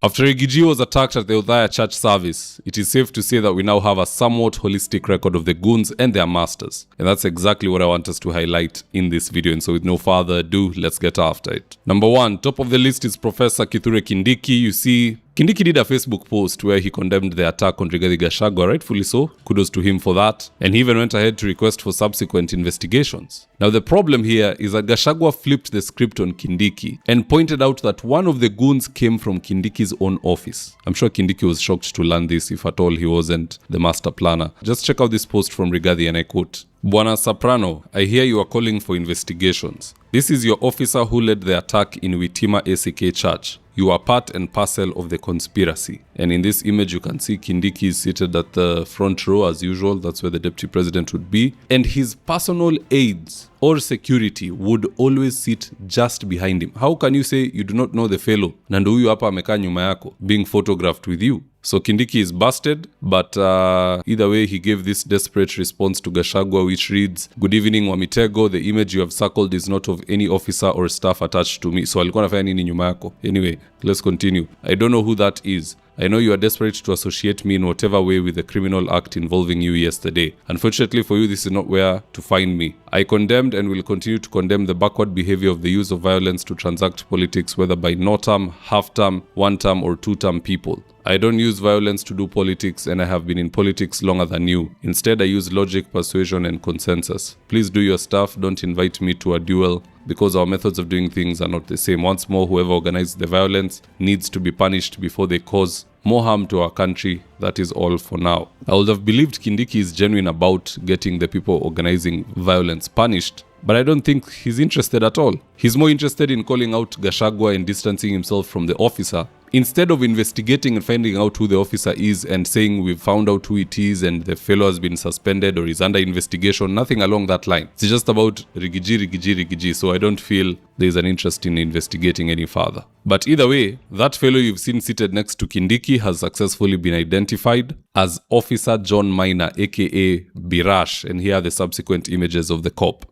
After Rigiji was attacked at the Othaya church service, it is safe to say that we now have a somewhat holistic record of the goons and their masters. And that's exactly what I want us to highlight in this video. And so with no further ado, let's get after it. Number 1, top of the list is Professor Kithure Kindiki. You see, Kindiki did a Facebook post where he condemned the attack on Rigathi Gachagua, rightfully so. Kudos to him for that. And he even went ahead to request for subsequent investigations. Now the problem here is that Gachagua flipped the script on Kindiki and pointed out that one of the goons came from Kindiki's own office. I'm sure Kindiki was shocked to learn this, if at all he wasn't the master planner. Just check out this post from Rigathi and I quote, "Bwana Soprano, I hear you are calling for investigations. This is your officer who led the attack in Witima ACK Church. You are part and parcel of the conspiracy." And in this image, you can see Kindiki is seated at the front row as usual. That's where the deputy president would be. And his personal aides or security would always sit just behind him. How can you say you do not know the fellow? Na ndo huyu hapa amekaa nyuma yako, being photographed with you. So Kindiki is busted, but either way, he gave this desperate response to Gachagua, which reads, "Good evening, Wamitego. The image you have circled is not of any officer or staff attached to me." So alikuwa anafanya nini nyuma yako? Anyway, let's continue. "I don't know who that is. I know you are desperate to associate me in whatever way with the criminal act involving you yesterday. Unfortunately for you, this is not where to find me. I condemned and will continue to condemn the backward behavior of the use of violence to transact politics, whether by no-term, half-term, one-term or two-term people. I don't use violence to do politics, and I have been in politics longer than you. Instead, I use logic, persuasion, and consensus. Please do your stuff. Don't invite me to a duel, because our methods of doing things are not the same. Once more, whoever organizes the violence needs to be punished before they cause more harm to our country. That is all for now." I would have believed Kindiki is genuine about getting the people organizing violence punished, but I don't think he's interested at all. He's more interested in calling out Gachagua and distancing himself from the officer, instead of investigating and finding out who the officer is and saying we've found out who it is and the fellow has been suspended or is under investigation. Nothing along that line. It's just about Rigiji. So I don't feel there's an interest in investigating any further. But either way, that fellow you've seen seated next to Kindiki has successfully been identified as Officer John Maina, aka Birash, and here are the subsequent images of the cop.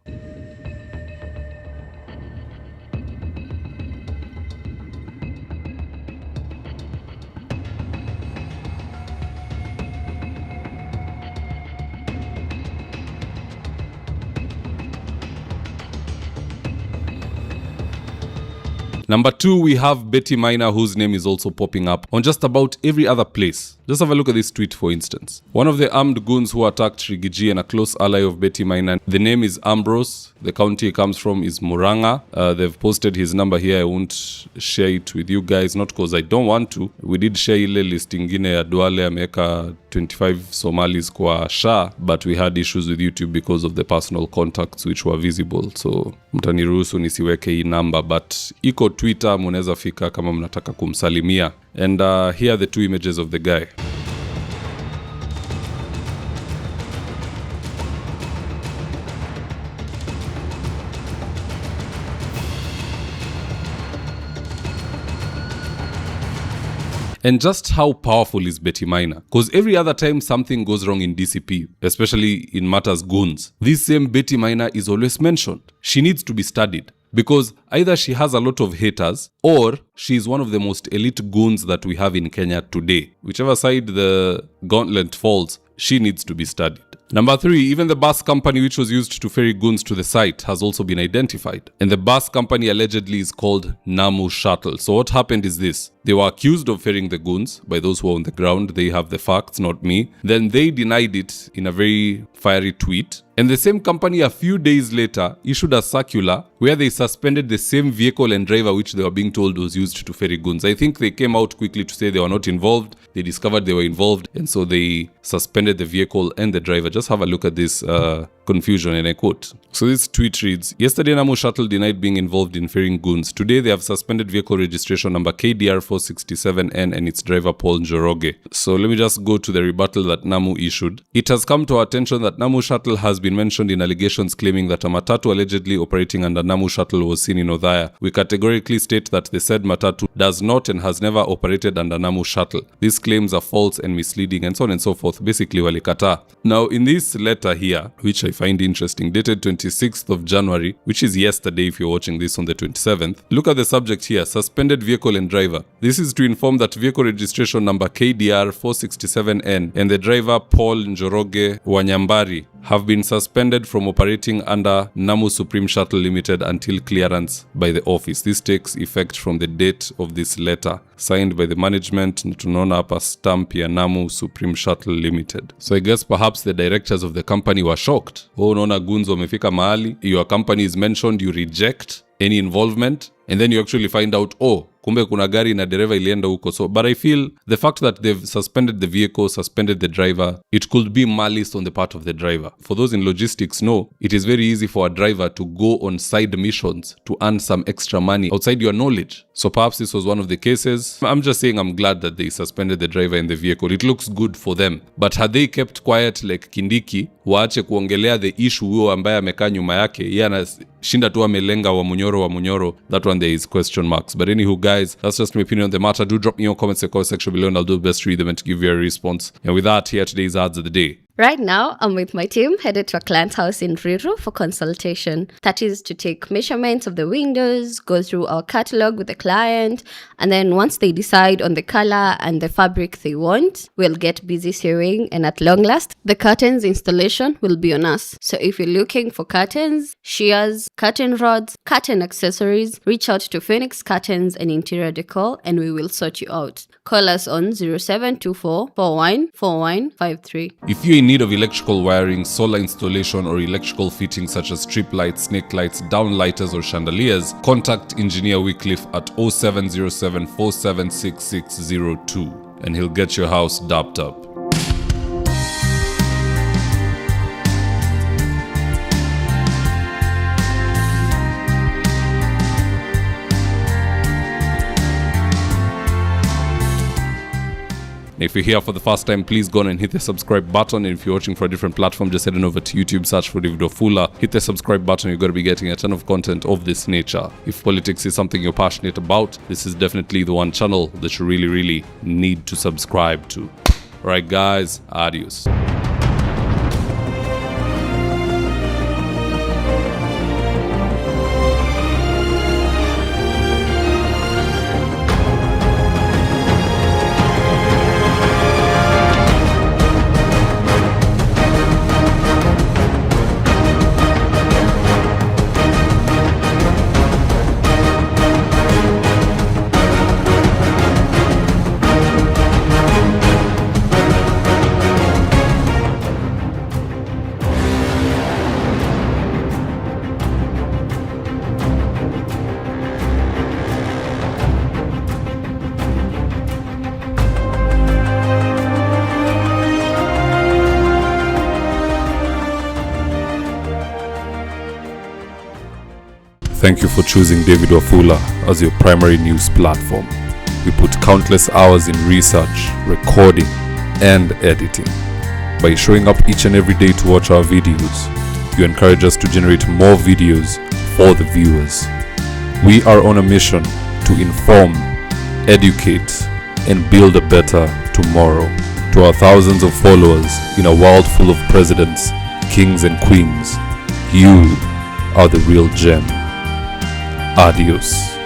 Number 2, we have Betty Maina, whose name is also popping up on just about every other place. Just have a look at this tweet, for instance. One of the armed goons who attacked Rigiji and a close ally of Betty Maina, the name is Ambrose. The county he comes from is Muranga. They've posted his number here. I won't share it with you guys, not because I don't want to. We did share ile list ingine ya Duale ameweka 25 Somalis kwa SHA, but we had issues with YouTube because of the personal contacts which were visible. So mtaniruhusu nisiweke hii number, but iko Twitter, munaweza fika kama mnataka kumsalimia. And here are the 2 images of the guy. And just how powerful is Betty Maina? Because every other time something goes wrong in DCP, especially in matters goons, this same Betty Maina is always mentioned. She needs to be studied, because either she has a lot of haters or she is one of the most elite goons that we have in Kenya today. Whichever side the gauntlet falls, she needs to be studied. Number 3, even the bus company which was used to ferry goons to the site has also been identified. And the bus company allegedly is called Namu Shuttle. So what happened is this. They were accused of ferrying the goons by those who are on the ground. They have the facts, not me. Then they denied it in a very fiery tweet. And the same company a few days later issued a circular where they suspended the same vehicle and driver which they were being told was used to ferry goons. I think they came out quickly to say they were not involved. They discovered they were involved, and so they suspended the vehicle and the driver. Just have a look at this confusion, and I quote. So this tweet reads, "Yesterday Namu Shuttle denied being involved in ferrying goons. Today they have suspended vehicle registration number KDR 467N and its driver Paul Njoroge." So let me just go to the rebuttal that Namu issued. "It has come to our attention that Namu Shuttle has been mentioned in allegations claiming that a matatu allegedly operating under Namu Shuttle was seen in Othaya. We categorically state that the said matatu does not and has never operated under Namu Shuttle. These claims are false and misleading," and so on and so forth. Basically, walikata. Now, in this letter here, which I find interesting, dated 26th of January, which is yesterday if you're watching this on the 27th. Look at the subject here, suspended vehicle and driver. This is to inform that vehicle registration number KDR 467N and the driver Paul Njoroge Wanyambari have been suspended from operating under Namu Supreme Shuttle Limited until clearance by the office. This takes effect from the date of this letter, signed by the management, tunaona hapa stamp ya Namu Supreme Shuttle Limited. So I guess perhaps the directors of the company were shocked. Oh, unaona Goons wamefika mahali, your company is mentioned, you reject any involvement, and then you actually find out, oh, kumbe kuna gari na dereva ilienda huko. So, but I feel the fact that they've suspended the vehicle, suspended the driver, it could be malice on the part of the driver. For those in logistics know, it is very easy for a driver to go on side missions to earn some extra money outside your knowledge. So perhaps this was one of the cases. I'm just saying I'm glad that they suspended the driver in the vehicle. It looks good for them. But had they kept quiet like Kindiki, waache kuongelea the issue huo ambaye amekaa nyuma yake, yeye anashinda tu amelenga wa munyoro, that one there is question marks. But anywho guys, that's just my opinion on the matter. Do drop me your comments in the comment section below and I'll do the best to read them and to give you a response. And with that, here are today's ads of the day. Right now, I'm with my team headed to a client's house in Ruiru for consultation. That is to take measurements of the windows, go through our catalog with the client, and then once they decide on the color and the fabric they want, we'll get busy sewing, and at long last, the curtains installation will be on us. So if you're looking for curtains, shears, curtain rods, curtain accessories, reach out to Phoenix Curtains and Interior Decor and we will sort you out. Call us on 0724 414153. If you're in need of electrical wiring, solar installation, or electrical fittings such as strip lights, snake lights, downlighters, or chandeliers, contact Engineer Wycliffe at 0707 476602 and he'll get your house dapped up. If you're here for the first time, please go on and hit the subscribe button. And if you're watching for a different platform, just head on over to YouTube, search for mzitowafula, hit the subscribe button. You're going to be getting a ton of content of this nature. If politics is something you're passionate about, this is definitely the one channel that you really need to subscribe to. Alright guys, adios. Thank you for choosing David Wafula as your primary news platform. We put countless hours in research, recording, and editing. By showing up each and every day to watch our videos, you encourage us to generate more videos for the viewers. We are on a mission to inform, educate, and build a better tomorrow. To our thousands of followers in a world full of presidents, kings, and queens, you are the real gem. Adios.